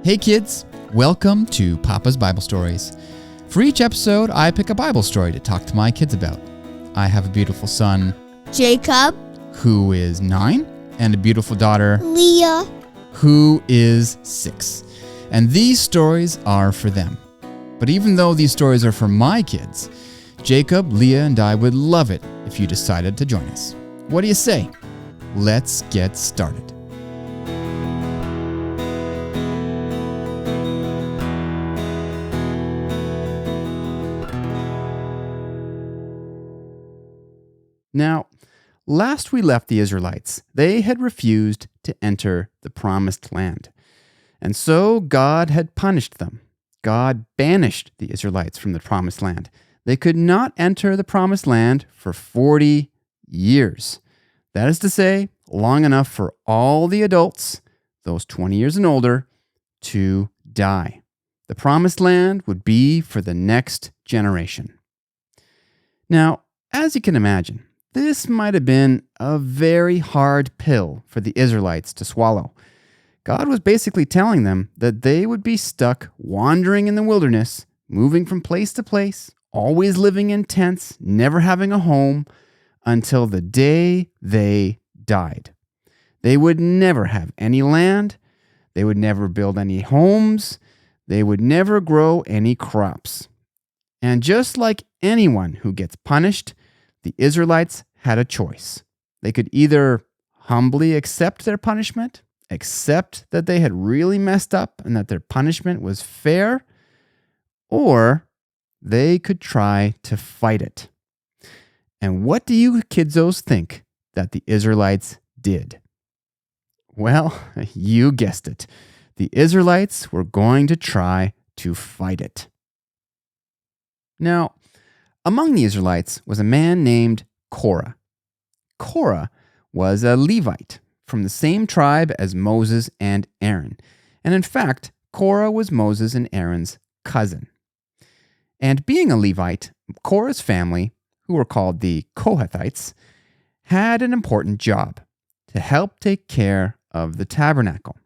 Hey kids, welcome to Papa's Bible Stories. For each episode, I pick a Bible story to talk to my kids about. I have a beautiful son, Jacob, who is 9, and a beautiful daughter, Leah, who is 6. And these stories are for them. But even though these stories are for my kids, Jacob, Leah, and I would love it if you decided to join us. What do you say? Let's get started. Now, last we left the Israelites, they had refused to enter the promised land. And so God had punished them. God banished the Israelites from the promised land. They could not enter the promised land for 40 years. That is to say, long enough for all the adults, those 20 years and older, to die. The promised land would be for the next generation. Now, as you can imagine, this might have been a very hard pill for the Israelites to swallow. God was basically telling them that they would be stuck wandering in the wilderness, moving from place to place, always living in tents, never having a home, until the day they died. They would never have any land. They would never build any homes. They would never grow any crops. And just like anyone who gets punished, the Israelites had a choice. They could either humbly accept their punishment, accept that they had really messed up and that their punishment was fair, or they could try to fight it. And what do you kidzos think that the Israelites did? Well, you guessed it. The Israelites were going to try to fight it. Now, among the Israelites was a man named Korah. Korah was a Levite from the same tribe as Moses and Aaron. And in fact, Korah was Moses and Aaron's cousin. And being a Levite, Korah's family, who were called the Kohathites, had an important job to help take care of the tabernacle.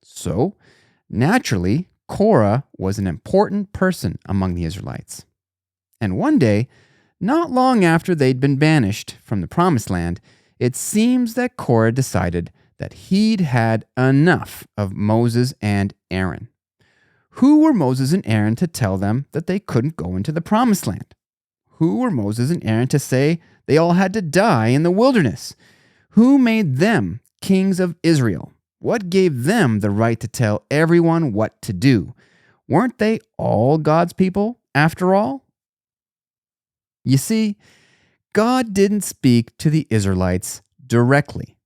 So, naturally, Korah was an important person among the Israelites. And one day, not long after they'd been banished from the Promised Land, it seems that Korah decided that he'd had enough of Moses and Aaron. Who were Moses and Aaron to tell them that they couldn't go into the Promised Land? Who were Moses and Aaron to say they all had to die in the wilderness? Who made them kings of Israel? What gave them the right to tell everyone what to do? Weren't they all God's people after all? You see, God didn't speak to the Israelites directly.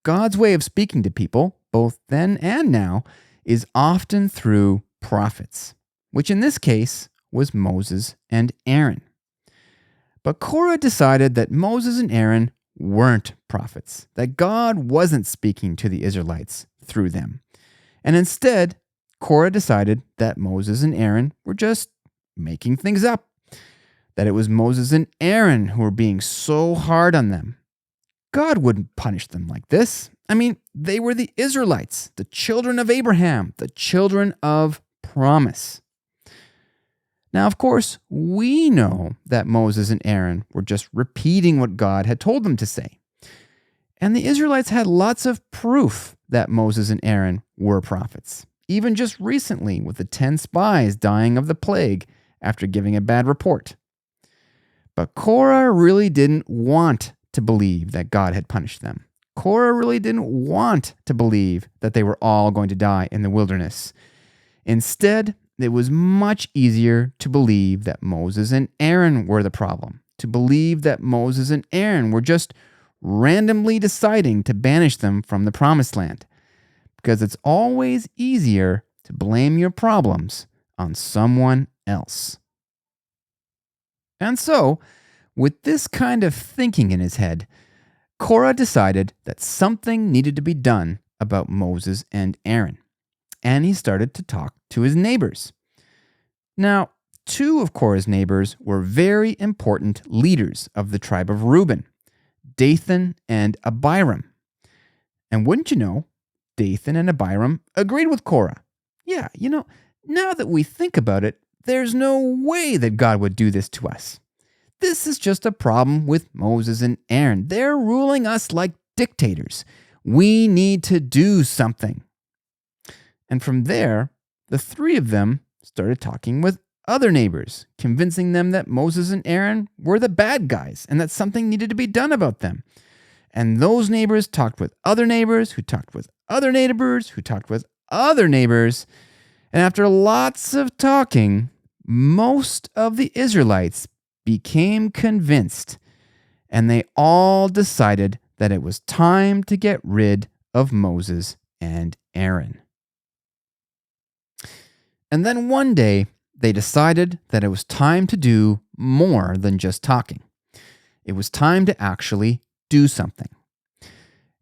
God's way of speaking to people, both then and now, is often through prophets, which in this case was Moses and Aaron. But Korah decided that Moses and Aaron weren't prophets, that God wasn't speaking to the Israelites through them. And instead, Korah decided that Moses and Aaron were just making things up, that it was Moses and Aaron who were being so hard on them. God wouldn't punish them like this. I mean, they were the Israelites, the children of Abraham, the children of promise. Now, of course, we know that Moses and Aaron were just repeating what God had told them to say. And the Israelites had lots of proof that Moses and Aaron were prophets, even just recently with the 10 spies dying of the plague after giving a bad report. But Korah really didn't want to believe that God had punished them. Korah really didn't want to believe that they were all going to die in the wilderness. Instead, it was much easier to believe that Moses and Aaron were the problem, to believe that Moses and Aaron were just randomly deciding to banish them from the Promised Land, because it's always easier to blame your problems on someone else. And so, with this kind of thinking in his head, Korah decided that something needed to be done about Moses and Aaron, and he started to talk to his neighbors. Now, 2 of Korah's neighbors were very important leaders of the tribe of Reuben, Dathan and Abiram. And wouldn't you know, Dathan and Abiram agreed with Korah. Yeah, now that we think about it, there's no way that God would do this to us. This is just a problem with Moses and Aaron. They're ruling us like dictators. We need to do something. And from there, the three of them started talking with other neighbors, convincing them that Moses and Aaron were the bad guys and that something needed to be done about them. And those neighbors talked with other neighbors, who talked with other neighbors, who talked with other neighbors. And after lots of talking, most of the Israelites became convinced, and they all decided that it was time to get rid of Moses and Aaron. And then one day, they decided that it was time to do more than just talking. It was time to actually do something.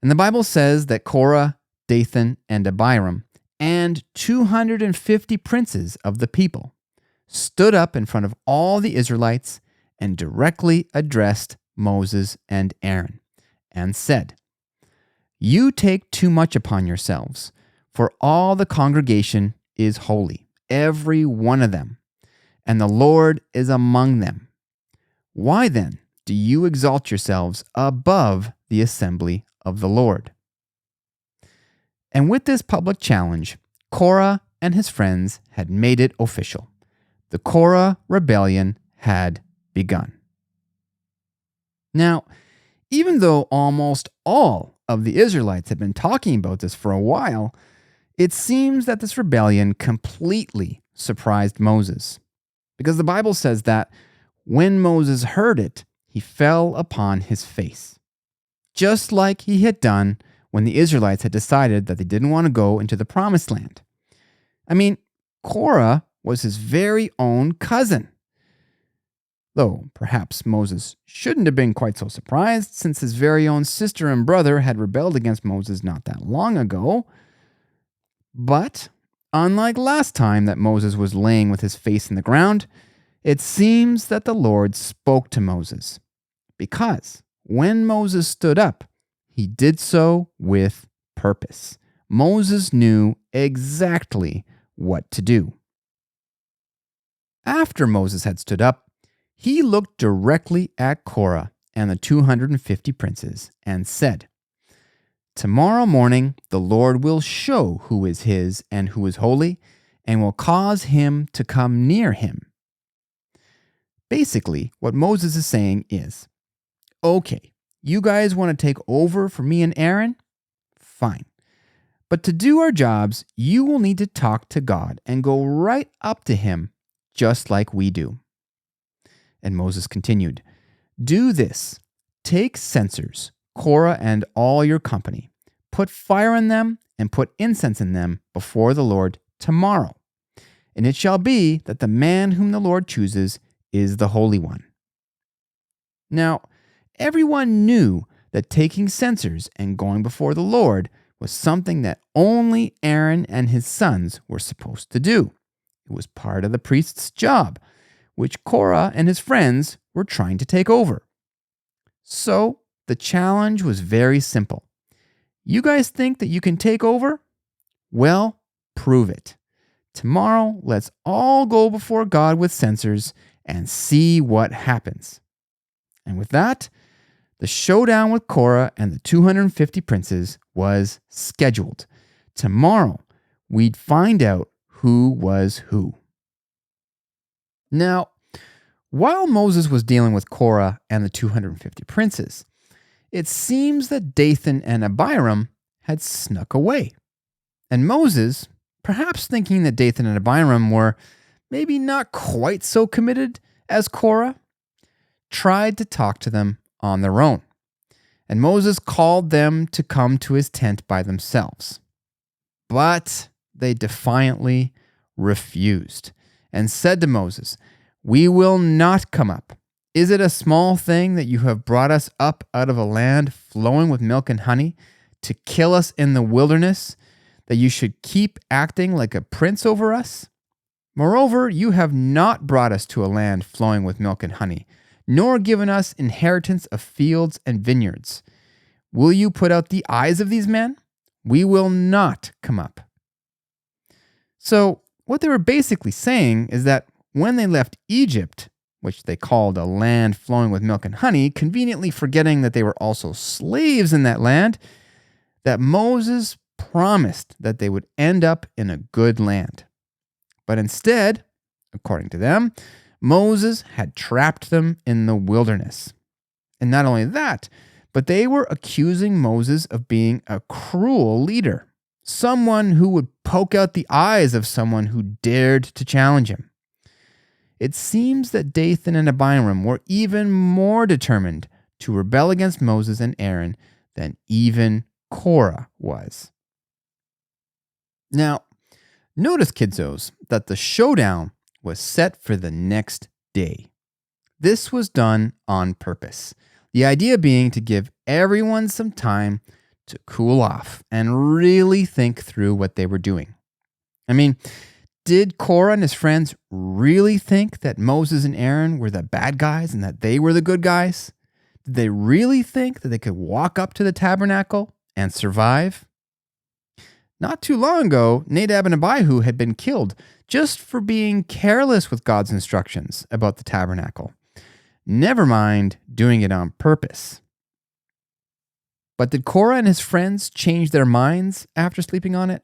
And the Bible says that Korah, Dathan, and Abiram, and 250 princes of the people stood up in front of all the Israelites and directly addressed Moses and Aaron and said, "You take too much upon yourselves, for all the congregation is holy, every one of them, and the Lord is among them. Why then do you exalt yourselves above the assembly of the Lord?" And with this public challenge, Korah and his friends had made it official. The Korah rebellion had begun. Now, even though almost all of the Israelites had been talking about this for a while, it seems that this rebellion completely surprised Moses. Because the Bible says that when Moses heard it, he fell upon his face. Just like he had done when the Israelites had decided that they didn't want to go into the promised land. I mean, Korah was his very own cousin. Though perhaps Moses shouldn't have been quite so surprised, since his very own sister and brother had rebelled against Moses not that long ago. But unlike last time that Moses was laying with his face in the ground, it seems that the Lord spoke to Moses. Because when Moses stood up, he did so with purpose. Moses knew exactly what to do. After Moses had stood up, he looked directly at Korah and the 250 princes and said, "Tomorrow morning the Lord will show who is his and who is holy, and will cause him to come near him." Basically, what Moses is saying is, okay, you guys want to take over for me and Aaron? Fine. But to do our jobs, you will need to talk to God and go right up to him, just like we do. And Moses continued, "Do this. Take censers, Korah and all your company. Put fire in them and put incense in them before the Lord tomorrow. And it shall be that the man whom the Lord chooses is the Holy One." Now, everyone knew that taking censers and going before the Lord was something that only Aaron and his sons were supposed to do. It was part of the priest's job, which Korah and his friends were trying to take over. So the challenge was very simple. You guys think that you can take over? Well, prove it. Tomorrow, let's all go before God with censers and see what happens. And with that, the showdown with Korah and the 250 princes was scheduled. Tomorrow, we'd find out who was who. Now, while Moses was dealing with Korah and the 250 princes, it seems that Dathan and Abiram had snuck away. And Moses, perhaps thinking that Dathan and Abiram were maybe not quite so committed as Korah, tried to talk to them on their own. And Moses called them to come to his tent by themselves. But they defiantly refused and said to Moses, "We will not come up. Is it a small thing that you have brought us up out of a land flowing with milk and honey to kill us in the wilderness, that you should keep acting like a prince over us? Moreover, you have not brought us to a land flowing with milk and honey, nor given us inheritance of fields and vineyards. Will you put out the eyes of these men? We will not come up." So, what they were basically saying is that when they left Egypt, which they called a land flowing with milk and honey, conveniently forgetting that they were also slaves in that land, that Moses promised that they would end up in a good land. But instead, according to them, Moses had trapped them in the wilderness. And not only that, but they were accusing Moses of being a cruel leader, someone who would poke out the eyes of someone who dared to challenge him. It seems that Dathan and Abiram were even more determined to rebel against Moses and Aaron than even Korah was. Now, notice, kidsos, that the showdown was set for the next day. This was done on purpose. The idea being to give everyone some time to cool off and really think through what they were doing. I mean, did Korah and his friends really think that Moses and Aaron were the bad guys and that they were the good guys? Did they really think that they could walk up to the tabernacle and survive? Not too long ago, Nadab and Abihu had been killed just for being careless with God's instructions about the tabernacle. Never mind doing it on purpose. But did Korah and his friends change their minds after sleeping on it?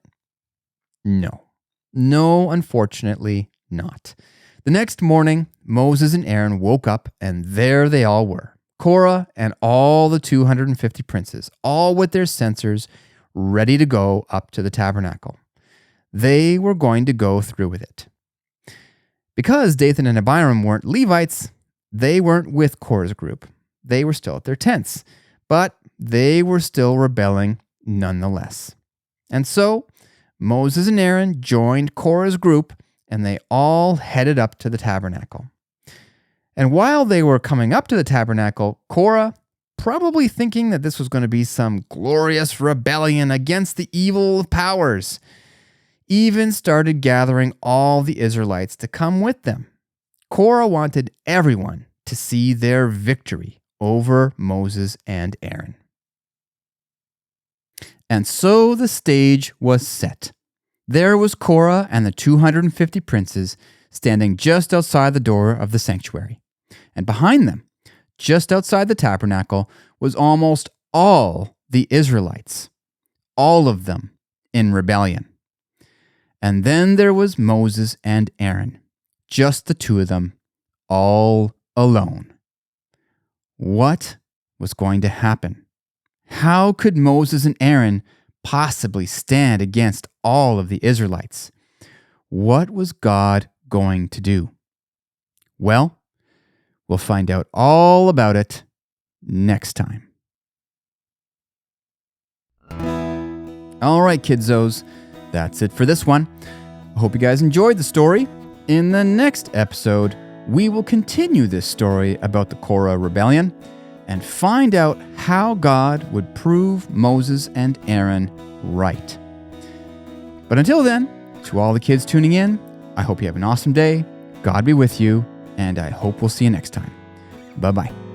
No. No, unfortunately not. The next morning, Moses and Aaron woke up, and there they all were. Korah and all the 250 princes, all with their censers, ready to go up to the tabernacle. They were going to go through with it. Because Dathan and Abiram weren't Levites, they weren't with Korah's group. They were still at their tents, but they were still rebelling nonetheless. And so Moses and Aaron joined Korah's group, and they all headed up to the tabernacle. And while they were coming up to the tabernacle, Korah, probably thinking that this was going to be some glorious rebellion against the evil powers, even started gathering all the Israelites to come with them. Korah wanted everyone to see their victory over Moses and Aaron. And so the stage was set. There was Korah and the 250 princes standing just outside the door of the sanctuary. And behind them, just outside the tabernacle, was almost all the Israelites, all of them in rebellion. And then there was Moses and Aaron, just the two of them, all alone. What was going to happen? How could Moses and Aaron possibly stand against all of the Israelites? What was God going to do? Well, we'll find out all about it next time. All right, kidzos, that's it for this one. I hope you guys enjoyed the story. In the next episode, we will continue this story about the Korah rebellion and find out how God would prove Moses and Aaron right. But until then, to all the kids tuning in, I hope you have an awesome day. God be with you, and I hope we'll see you next time. Bye-bye.